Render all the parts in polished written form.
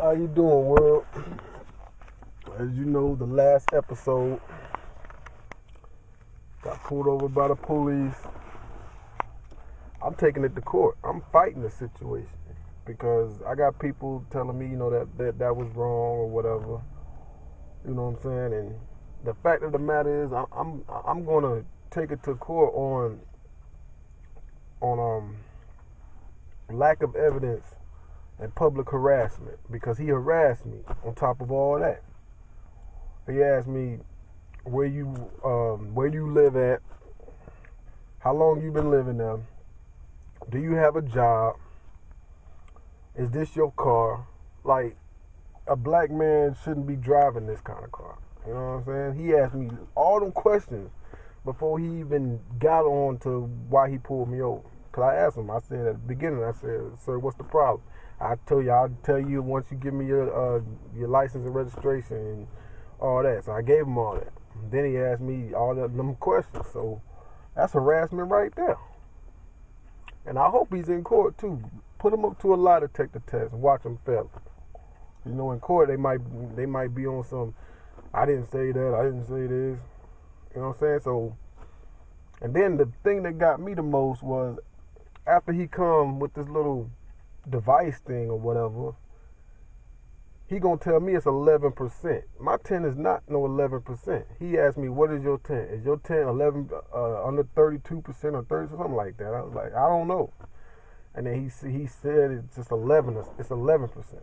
How you doing, world? As you know, the last episode got pulled over by the police. I'm taking it to court. I'm fighting the situation because I got people telling me, that was wrong or whatever. You know what I'm saying? And the fact of the matter is, I'm gonna take it to court on lack of evidence and public harassment because he harassed me on top of all that. He asked me where you live at, how long you been living there, do you have a job, is this your car? Like, a black man shouldn't be driving this kind of car. You know what I'm saying? He asked me all them questions before he even got on to why he pulled me over. Because I asked him, I said at the beginning, I said, sir, what's the problem? I'll tell you once you give me your license and registration and all that. So I gave him all that. Then he asked me all them questions. So that's harassment right there. And I hope he's in court too. Put him up to a lie detector test and watch him fail. You know, in court they might be on some, I didn't say that, I didn't say this. You know what I'm saying? So, and then the thing that got me the most was after he come with this little device thing or whatever, he gonna tell me it's 11%. My 10 is not no 11%. He asked me, what is your 10? Is your 10 11 under 32% or 30, something like that? I was like, I don't know. And then he said it's just 11. It's 11%.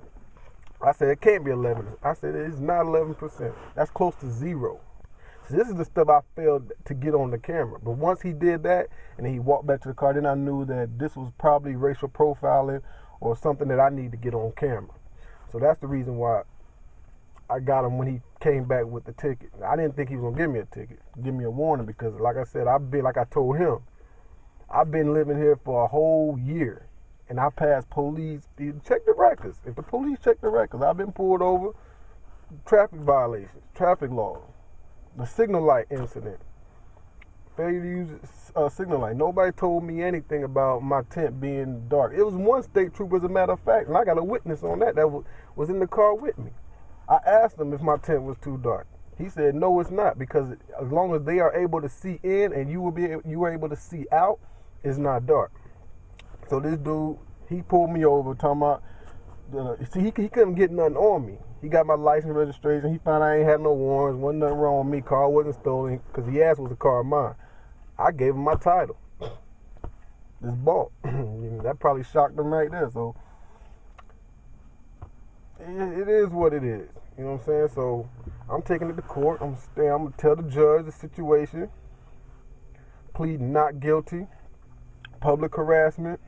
I said it can't be 11. I said it's not 11%. That's close to zero. So this is the stuff I failed to get on the camera. But once he did that and then he walked back to the car, then I knew that this was probably racial profiling or something that I need to get on camera. So that's the reason why I got him when he came back with the ticket. I didn't think he was going to give me a ticket, give me a warning, because like I said, like I told him, I've been living here for a whole year, and I passed police. Check the records. If the police check the records, I've been pulled over, traffic violations, traffic laws, the signal light incident, failure to use signal light. Nobody told me anything about my tent being dark. It was one state trooper, as a matter of fact, and I got a witness on that was in the car with me. I asked him if my tent was too dark. He said, no, it's not, because as long as they are able to see in and you were able to see out, it's not dark. So this dude, he pulled me over, talking about, see, he couldn't get nothing on me. He got my license registration. He found I ain't had no warrants. Wasn't nothing wrong with me. Car wasn't stolen, because he asked was a car of mine. I gave him my title. This bought. That probably shocked him right there. So it is what it is. You know what I'm saying? So I'm taking it to court. I'm gonna tell the judge the situation. Plead not guilty. Public harassment.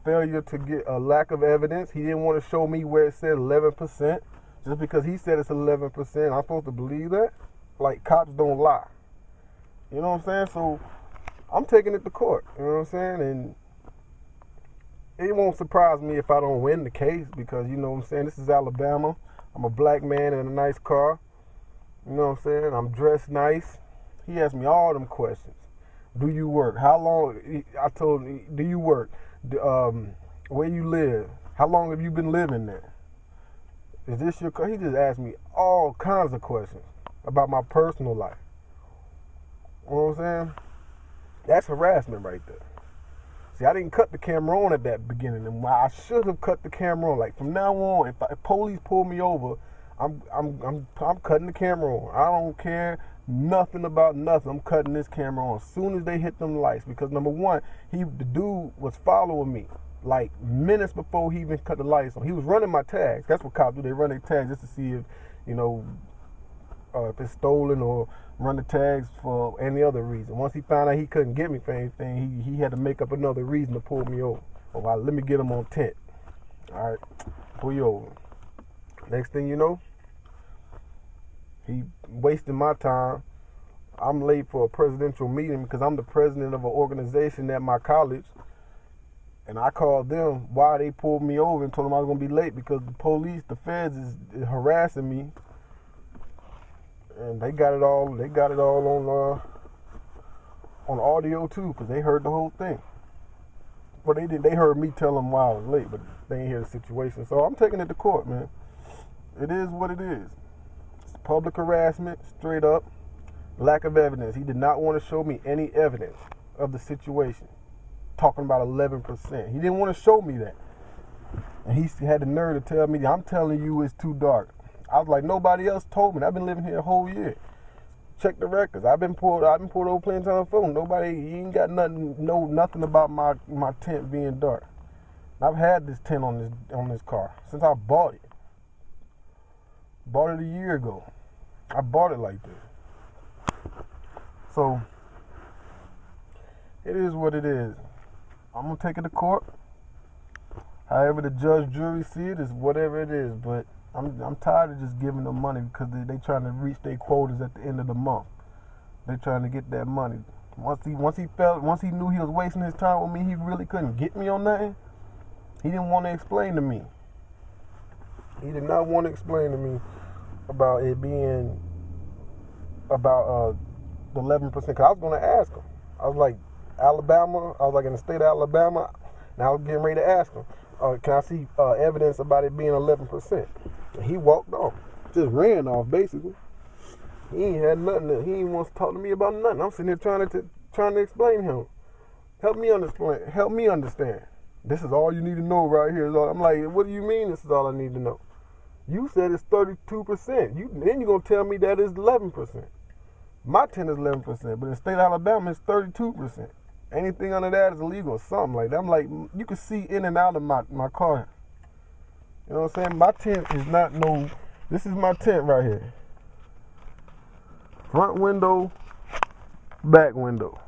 Failure to get a lack of evidence. He didn't want to show me where it said 11%. Just because he said it's 11%, I'm supposed to believe that? Like, cops don't lie. You know what I'm saying? So I'm taking it to court. You know what I'm saying? And it won't surprise me if I don't win the case, because, you know what I'm saying, this is Alabama. I'm a black man in a nice car. You know what I'm saying? I'm dressed nice. He asked me all them questions. Do you work? How long? I told him, do you work? Where you live? How long have you been living there? Is this your car? He just asked me all kinds of questions about my personal life. You know what I'm saying? That's harassment right there. See, I didn't cut the camera on at that beginning, and I should have cut the camera on. Like, from now on, if police pull me over, I'm cutting the camera on. I don't care nothing about nothing. I'm cutting this camera on as soon as they hit them lights, because number one, the dude was following me like minutes before he even cut the lights on. He was running my tags. That's what cops do. They run their tags just to see if, if it's stolen, or run the tags for any other reason. Once he found out he couldn't get me for anything, he had to make up another reason to pull me over. Well, let me get him on tent. All right, pull you over. Next thing you know, he wasting my time. I'm late for a presidential meeting because I'm the president of an organization at my college. And I called them why they pulled me over and told them I was going to be late, because the police, the feds is harassing me. And they got it all on audio too, because they heard the whole thing. But they heard me tell them why I was late, but they ain't hear the situation. So I'm taking it to court, man. It is what it is. It's public harassment, straight up. Lack of evidence. He did not want to show me any evidence of the situation. Talking about 11%. He didn't want to show me that. And he had the nerve to tell me, I'm telling you it's too dark. I was like, nobody else told me. I've been living here a whole year. Check the records. I've been pulled over plenty of times on the phone. Nobody, you ain't got nothing about my tent being dark. I've had this tent on this car since I bought it. Bought it a year ago. I bought it like this. So it is what it is. I'm gonna take it to court. However the judge, jury see it is whatever it is. But I'm tired of just giving them money because they trying to reach their quotas at the end of the month. They trying to get that money. Once he knew he was wasting his time with me, he really couldn't get me on nothing. He didn't want to explain to me. He did not want to explain to me about it being about the 11%. Because I was going to ask him. I was like, Alabama. I was like in the state of Alabama. Now I was getting ready to ask him, can I see evidence about it being 11%? And he walked off. Just ran off, basically. He ain't had nothing. He ain't want to talk to me about nothing. I'm sitting here trying to explain to him. Help me understand. This is all you need to know right here. I'm like, what do you mean this is all I need to know? You said it's 32%. Then you're going to tell me that it's 11%. My tent is 11%, but in the state of Alabama, it's 32%. Anything under that is illegal or something like that. I'm like, you can see in and out of my car. You know what I'm saying? My tent is not this is my tent right here. Front window, back window.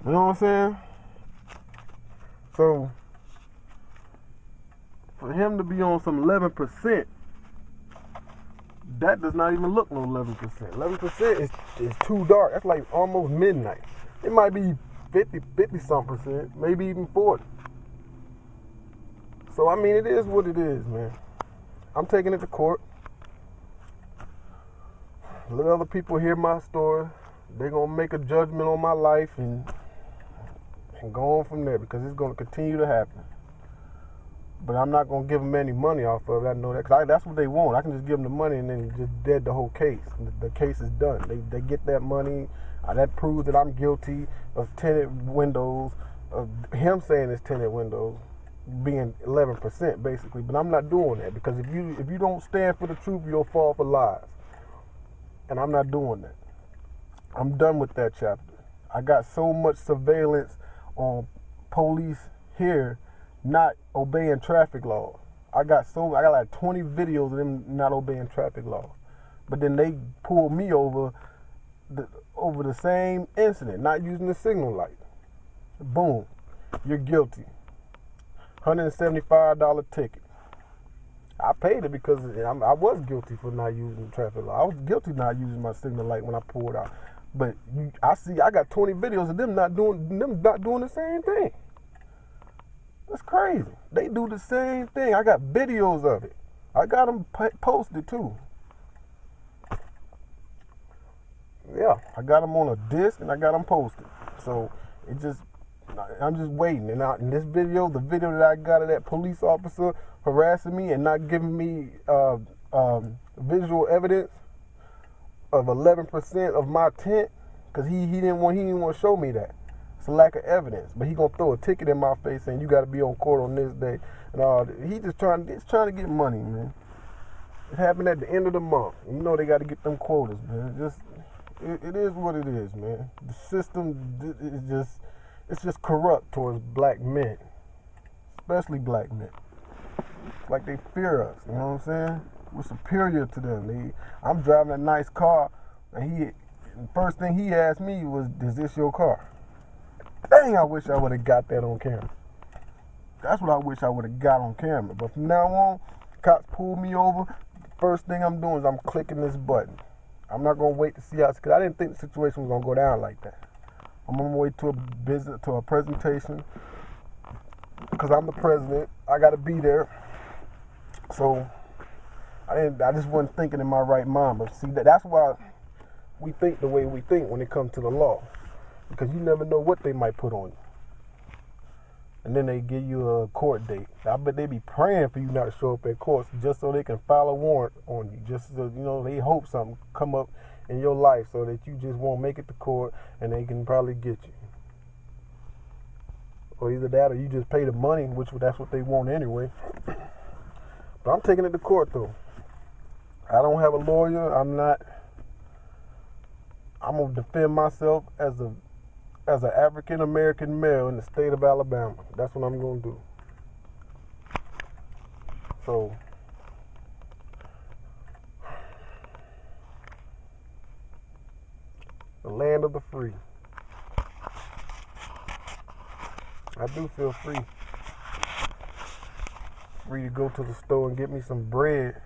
You know what I'm saying? So, for him to be on some 11%, that does not even look no 11%. 11% is too dark. That's like almost midnight. It might be 50-some%, maybe even 40. So, I mean, it is what it is, man. I'm taking it to court. Let other people hear my story. They're going to make a judgment on my life and go on from there because it's going to continue to happen. But I'm not going to give them any money off of it. I know that because that's what they want. I can just give them the money and then just dead the whole case. The case is done. They get that money. That proves that I'm guilty of tinted windows, of him saying it's tinted windows, being 11% basically. But I'm not doing that because if you don't stand for the truth, you'll fall for lies. And I'm not doing that. I'm done with that chapter. I got so much surveillance on police here not obeying traffic laws. I got like 20 videos of them not obeying traffic laws. But then they pulled me over the same incident, not using the signal light. Boom, you're guilty. $175 ticket. I paid it because I was guilty for not using the traffic law. I was guilty not using my signal light when I pulled out. But I got 20 videos of them not doing the same thing. That's crazy. They do the same thing. I got videos of it. I got them posted too. Yeah, I got them on a disc and I got them posted. So I'm just waiting. And in this video, the video that I got of that police officer harassing me and not giving me visual evidence of 11% of my tent, because he didn't want to show me that. It's a lack of evidence. But he gonna throw a ticket in my face saying you got to be on court on this day and all. He just trying to get money, man. It happened at the end of the month. You know they got to get them quotas, man. It is what it is, man. The system is just corrupt towards black men, especially black men. Like they fear us, you know what I'm saying? We're superior to them. I'm driving a nice car, and the first thing he asked me was, "Is this your car?" Dang, I wish I would have got that on camera. That's what I wish I would have got on camera. But from now on, cops pull me over. First thing I'm doing is I'm clicking this button. I'm not gonna wait to see how, because I didn't think the situation was gonna go down like that. I'm gonna wait to a presentation, because I'm the president. I gotta be there. So I just wasn't thinking in my right mind. But see, that's why we think the way we think when it comes to the law, because you never know what they might put on you. and then they give you a court date. I bet they be praying for you not to show up at court just so they can file a warrant on you. Just so, you know, they hope something come up in your life so that you just won't make it to court and they can probably get you. Or either that or you just pay the money, which that's what they want anyway. But I'm taking it to court though. I don't have a lawyer. I'm gonna defend myself as an African American male in the state of Alabama. That's what I'm gonna do. So the land of the free. I do feel free. Free to go to the store and get me some bread